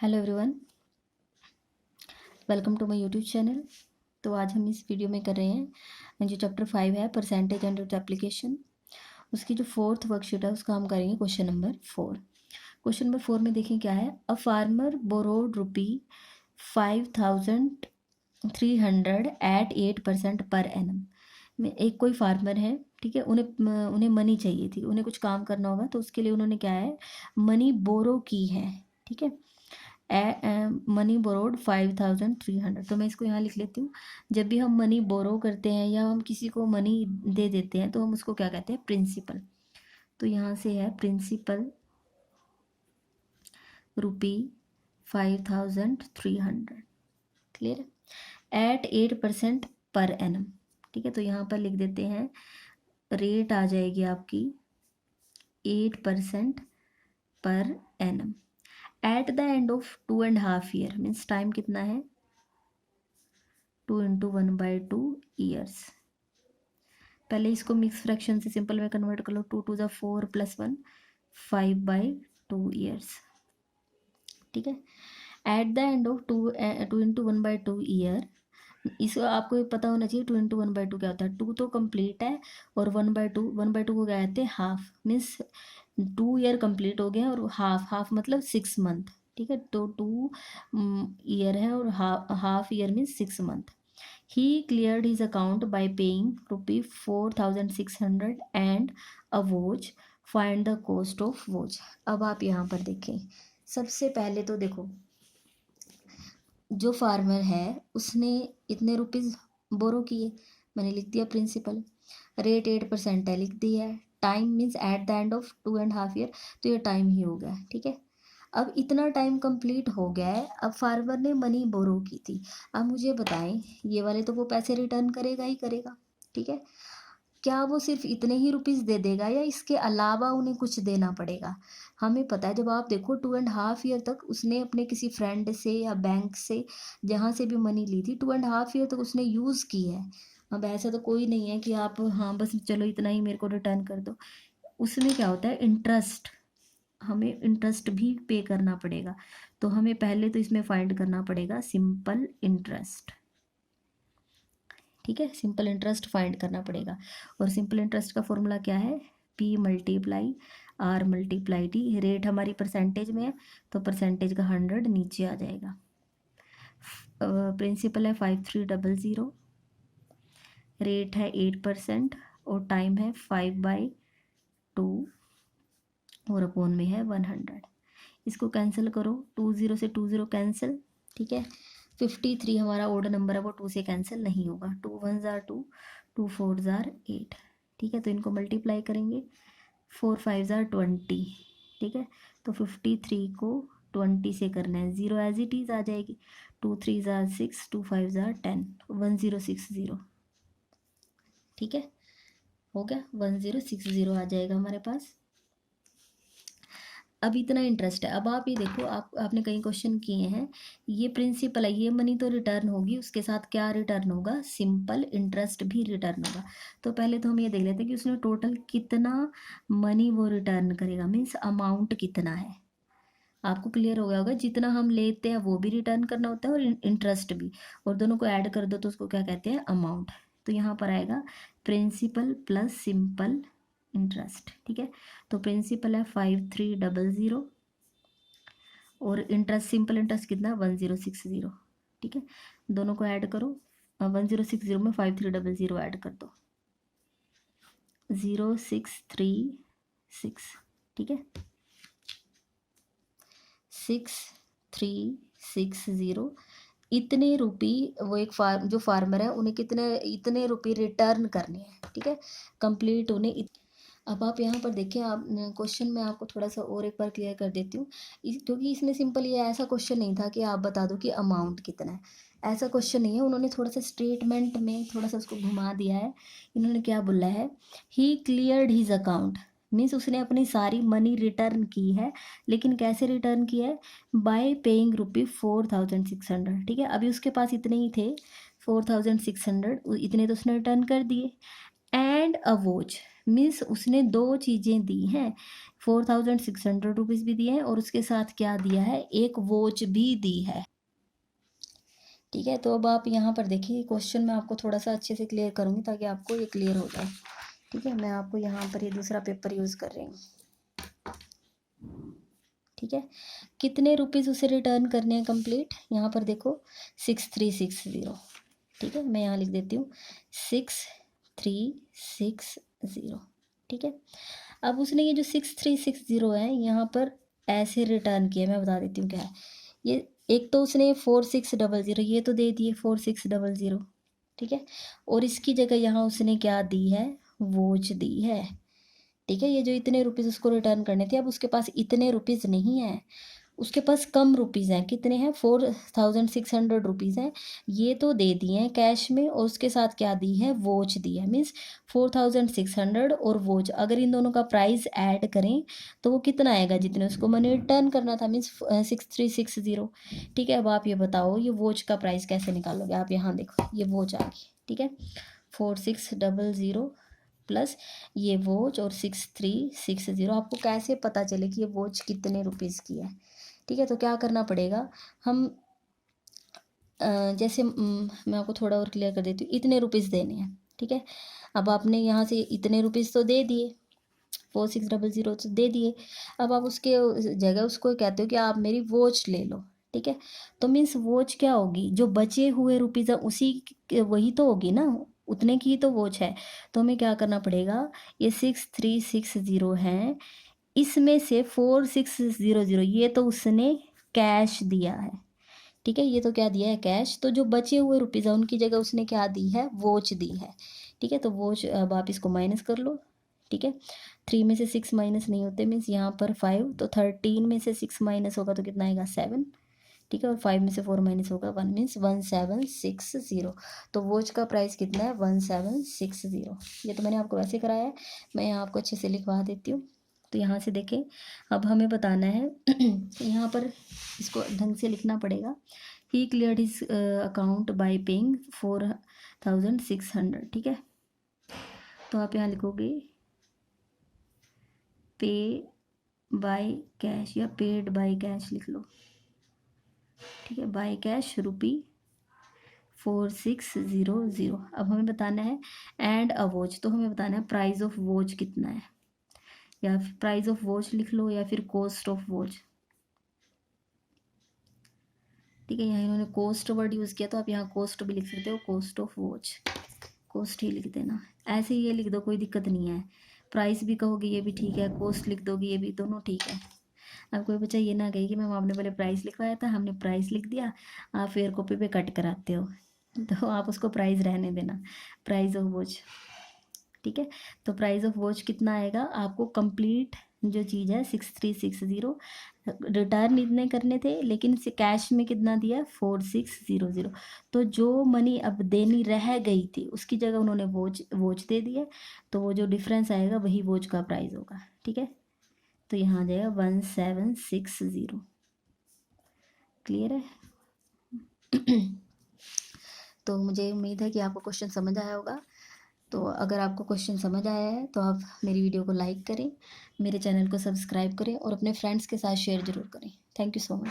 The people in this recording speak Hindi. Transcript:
Hello everyone, welcome to my YouTube channel. तो आज हम इस वीडियो में कर रहे हैं जो चैप्टर 5 है परसेंटेज एंड इट्स एप्लीकेशन, उसकी जो फोर्थ वर्कशीट है उसका हम करेंगे क्वेश्चन नंबर 4। क्वेश्चन नंबर 4 में देखें क्या है। A farmer borrowed ₹5,300 eight 8% per annum. में एक कोई फार्मर है, ठीक है, उन्हें उन्हें मनी चाहिए थी, उन्हें कुछ काम करना होगा, तो उसके लिए उन्होंने क्या है, मनी बोरो की है, ठीक है। Money borrowed 5,300। तो मैं इसको यहाँ लिख लेती हूँ। जब भी हम मनी बोरो करते हैं या हम किसी को मनी दे देते हैं तो हम उसको क्या कहते हैं, प्रिंसिपल। तो यहाँ से है प्रिंसिपल ₹5,300। क्लियर है। एट 8% पर एनम, ठीक है। तो यहाँ पर लिख देते हैं, रेट आ जाएगी आपकी 8% per annum at the end of 2.5 year. Means time कितना है, 2 इंटू 1/2 ईयर्स। पहले इसको मिक्स फ्रैक्शन से सिंपल में कन्वर्ट कर लो। 2 2 ज़ा 4 + 1 5/2 ईयर्स, ठीक है। At the end of 2 into 1/2 year. इसको आपको ये पता होना चाहिए 2 इंटू 1/2 क्या होता है। 2 तो कंप्लीट है और 1/2 को क्या कहते हैं, हाफ। मीन्स 2 ईयर कंप्लीट हो गए और हाफ, हाफ मतलब 6 मंथ, ठीक है। तो 2 ईयर है और half year means 6 month. He cleared his account by paying ₹4,600 and a watch. Find the cost of watch. अब आप यहाँ पर देखें, सबसे पहले तो देखो, जो फार्मर है उसने इतने रुपीज़ बोरो किए, मैंने लिख दिया प्रिंसिपल। रेट 8% है, लिख दिया है। Time means at the end of 2.5 year, तो ये टाइम ही हो गया, ठीक है। अब इतना टाइम कंप्लीट हो गया है, अब फार्मर ने मनी बोरो की थी। अब मुझे बताएं, ये वाले तो वो पैसे रिटर्न करेगा ही करेगा, ठीक है। क्या वो सिर्फ इतने ही रुपीज़ दे देगा या इसके अलावा उन्हें कुछ देना पड़ेगा। हमें पता है, जब आप देखो 2.5 ईयर तक उसने अपने किसी फ्रेंड से या बैंक से जहाँ से भी मनी ली थी, 2.5 ईयर तक उसने यूज़ की है। अब ऐसा तो कोई नहीं है कि आप हाँ बस चलो इतना ही मेरे को रिटर्न कर दो। उसमें क्या होता है, इंटरेस्ट, हमें इंटरेस्ट भी पे करना पड़ेगा। तो हमें पहले तो इसमें फाइंड करना पड़ेगा सिंपल इंटरेस्ट, ठीक है। सिंपल इंटरेस्ट फाइंड करना पड़ेगा। और सिंपल इंटरेस्ट का फॉर्मूला क्या है, P × R × T। रेट हमारी परसेंटेज में है तो परसेंटेज का 100 नीचे आ जाएगा। प्रिंसिपल है 5,300, रेट है 8% और टाइम है 5/2 और अपॉन में है 100। इसको कैंसिल करो, 20 से 20 कैंसिल, ठीक है। 53 हमारा ओड नंबर है, वो 2 से कैंसिल नहीं होगा। 2 1 ज़ार 2, 2 4 ज़ार 8, ठीक है। तो इनको मल्टीप्लाई करेंगे, 4 5 ज़ार 20, ठीक है। तो 53 को 20 से करना है, 0 एज इट इज़ आ जाएगी। 2 3 ज़ार 6, 2 5 ज़ार 10, 1060, ठीक है। हो गया, 1060 आ जाएगा हमारे पास। अब इतना इंटरेस्ट है। अब आप ये देखो, आपने कई क्वेश्चन किए हैं, ये प्रिंसिपल है, ये मनी तो रिटर्न होगी, उसके साथ क्या रिटर्न होगा, सिंपल इंटरेस्ट भी रिटर्न होगा। तो पहले तो हम ये देख लेते हैं कि उसने टोटल कितना मनी वो रिटर्न करेगा, मीन्स अमाउंट कितना है। आपको क्लियर हो गया होगा, जितना हम लेते हैं वो भी रिटर्न करना होता है और इंटरेस्ट भी, और दोनों को ऐड कर दो तो उसको क्या कहते हैं, अमाउंट। तो यहाँ पर आएगा प्रिंसिपल प्लस सिंपल इंटरेस्ट, ठीक है। तो प्रिंसिपल है 5,300 और इंटरेस्ट, सिंपल इंटरेस्ट कितना, 1060, ठीक है। दोनों को ऐड करो, 1060 में 5,300 ऐड कर दो, 0636, ठीक है। 6360। इतने रुपये वो एक जो फार्मर है उन्हें कितने, इतने रुपये रिटर्न करने हैं, ठीक है। कंप्लीट उन्हें अब आप यहाँ पर देखिए, आप क्वेश्चन में आपको थोड़ा सा और एक बार क्लियर कर देती हूँ, क्योंकि इसमें सिंपल ये ऐसा क्वेश्चन नहीं था कि आप बता दो कि अमाउंट कितना है। ऐसा क्वेश्चन नहीं है, उन्होंने थोड़ा सा स्टेटमेंट में थोड़ा सा उसको घुमा दिया है। इन्होंने क्या बोला है, ही क्लियर्ड हिज अकाउंट, मीन्स उसने अपनी सारी मनी रिटर्न की है। लेकिन कैसे रिटर्न की है, बाय पेइंग ₹4,600, ठीक है। अभी उसके पास इतने ही थे, 4,600, इतने तो उसने रिटर्न कर दिए। एंड अ वॉच, मीन्स उसने 2 चीज़ें दी हैं, ₹4600 भी दिए हैं और उसके साथ क्या दिया है, एक वॉच भी दी है। ठीक है, तो अब आप यहाँ पर देखिए क्वेश्चन मैं आपको थोड़ा सा अच्छे से क्लियर करूँगी ताकि आपको ये क्लियर हो जाए। ठीक है, मैं आपको यहाँ पर ये दूसरा पेपर यूज़ कर रही हूँ। ठीक है, कितने रुपीज़ उसे रिटर्न करने हैं कंप्लीट, यहाँ पर देखो 6360। ठीक है, मैं यहाँ लिख देती हूँ 6360। ठीक है, अब उसने ये जो 6360 है यहाँ पर ऐसे रिटर्न किया, मैं बता देती हूँ क्या है ये। एक तो उसने 4600 ये तो दे दिए 4600। ठीक है, और इसकी जगह यहाँ उसने क्या दी है, वॉच दी है। ठीक है, ये जो इतने रुपीज़ उसको रिटर्न करने थे, अब उसके पास इतने रुपीज़ नहीं है, उसके पास कम रुपीज़ हैं। कितने हैं, 4600 हैं। ये तो दे दिए हैं कैश में और उसके साथ क्या दी है, वॉच दी है। मीन्स 4600 और वॉच, अगर इन दोनों का प्राइस ऐड करें तो वो कितना आएगा, जितने उसको मनी रिटर्न करना था, मीन्स 6360। ठीक है, अब आप ये बताओ ये वॉच का प्राइस कैसे निकालोगे। आप यहाँ देखो ये वॉच आ गई। ठीक है, 4600 प्लस ये वॉच और 6360, आपको कैसे पता चले कि ये वॉच कितने रुपीज़ की है। ठीक है, तो क्या करना पड़ेगा, हम जैसे मैं आपको थोड़ा और क्लियर कर देती हूँ, इतने रुपीज़ देने हैं। ठीक है, अब आपने यहाँ से इतने रुपीज़ तो दे दिए, 4600 तो दे दिए। अब आप उसके जगह उसको कहते हो कि आप मेरी वॉच ले लो। ठीक है, तो मीन्स वॉच क्या होगी, जो बचे हुए रुपीज़ उसी वही तो होगी ना, उतने की ही तो वॉच है। तो हमें क्या करना पड़ेगा, ये 6360 है, इसमें से 4600 ये तो उसने कैश दिया है। ठीक है, ये तो क्या दिया है, कैश। तो जो बचे हुए रुपीज़ है उनकी जगह उसने क्या दी है, वॉच दी है। ठीक है, तो वॉच अब आप इसको माइनस कर लो। ठीक है, 3 में से 6 माइनस नहीं होते, मीन्स यहाँ पर 5, तो 13 में से 6 माइनस होगा तो कितना आएगा, 7। ठीक है, और 5 में से 4 माइनस होगा 1, मीन्स 1760। तो वॉच का प्राइस कितना है, 1760। ये तो मैंने आपको वैसे कराया है, मैं यहाँ आपको अच्छे से लिखवा देती हूँ। तो यहाँ से देखें, अब हमें बताना है यहाँ पर इसको ढंग से लिखना पड़ेगा। ही cleared his account by paying 4600। ठीक है, तो आप यहाँ लिखोगे पे बाय कैश या पेड बाय कैश लिख लो। ठीक है, बाय कैश ₹4600। अब हमें बताना है एंड अ वॉच, तो हमें बताना है प्राइस ऑफ वॉच कितना है, या फिर प्राइस ऑफ वॉच लिख लो या फिर कॉस्ट ऑफ वॉच। ठीक है, यहाँ इन्होंने कॉस्ट वर्ड यूज़ किया तो आप यहाँ कॉस्ट भी लिख सकते हो, कॉस्ट ऑफ वॉच, कॉस्ट ही लिख देना। ऐसे ही ये लिख दो, कोई दिक्कत नहीं है। प्राइस भी कहोगे ये भी ठीक है, कॉस्ट लिख दोगे ये भी, दोनों ठीक है। अब कोई बच्चा ये ना कहे कि मैम आपने पहले प्राइस लिखवाया था, हमने प्राइस लिख दिया, आप फेयर कॉपी पे कट कराते हो, तो आप उसको प्राइस रहने देना, प्राइस ऑफ वॉच। ठीक है, तो प्राइस ऑफ वॉच कितना आएगा, आपको कंप्लीट जो चीज़ है 6360 रिटर्न इतने करने थे, लेकिन इसे कैश में कितना दिया, 4600। तो जो मनी अब देनी रह गई थी उसकी जगह उन्होंने वॉच दे दिया, तो वो जो डिफरेंस आएगा वही वॉच का प्राइस होगा। ठीक है, तो यहाँ आ जाएगा 1760। क्लियर है? तो मुझे उम्मीद है कि आपको क्वेश्चन समझ आया होगा। तो अगर आपको क्वेश्चन समझ आया है तो आप मेरी वीडियो को लाइक करें, मेरे चैनल को सब्सक्राइब करें और अपने फ्रेंड्स के साथ शेयर ज़रूर करें। Thank you so much.